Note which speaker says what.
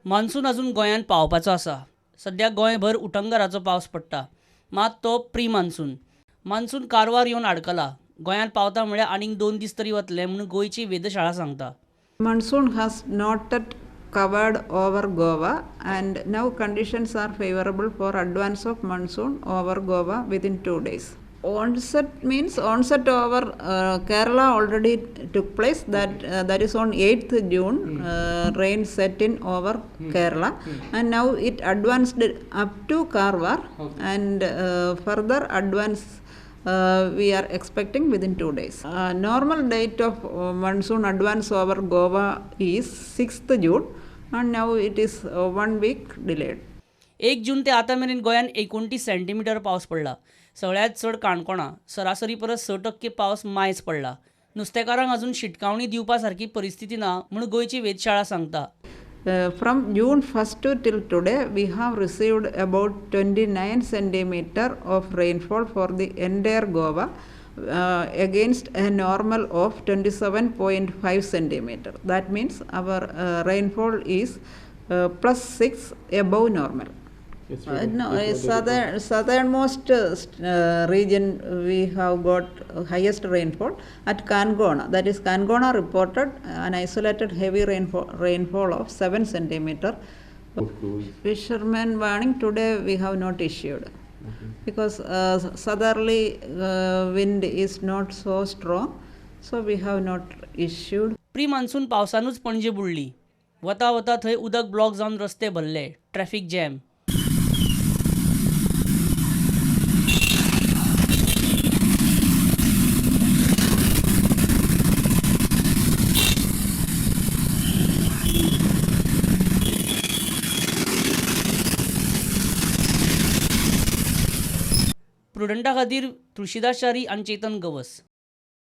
Speaker 1: Monsoon अजून गोंयांत पावपाचो आसा. सध्या गोंयभर उटंगराचो पावस पडटा. मात तो प्री मान्सून. मान्सून कारवार येवन आडकला. गोंयांत पावता म्हळ्यार आनीक 2 दीस तरी वतले म्हूण गोंयची वेधशाळा सांगता.
Speaker 2: Monsoon has not yet covered over Goa, and now conditions are favorable for advance of monsoon over Goa within 2 days. Onset means onset over Kerala already took place. That is on 8th June. Rain set in over Kerala, and now it advanced up to Karwar, and further advance we are expecting within 2 days. Normal date of monsoon advance over Goa is 6th June, and now it is 1 week delayed.
Speaker 1: 1 जून ते आतां मेरेन गोंयांत 29 centimetre पावस पडला. सगळ्यांत चड काणकोणा. सरासरी परस 6% पावस मायज पडला. नुस्तेकारांक अजून शिटकावणी दिवपा सारकी परिस्थिती ना म्हूण गोंयची वेधशाळा सांगता.
Speaker 2: From June 1st till today, we have received about 29 centimeter of rainfall for the entire Goa, against a normal of 27.5 centimeter. That means our rainfall is +6 above normal. Southernmost region we have got highest rainfall at Kangona. That is, Kangona reported an isolated heavy rainfall of 7 centimeter. Fishermen warning today we have not issued, because southerly wind is not so strong, so we have not issued.
Speaker 1: Pre monsoon पावसानूच पणजे बुडली. वता वता थंय उदक block जावन रस्ते भरले. Traffic jam. प्रुडंटा खातीर तुळशीदास च्यारी आनी चेतन गवस.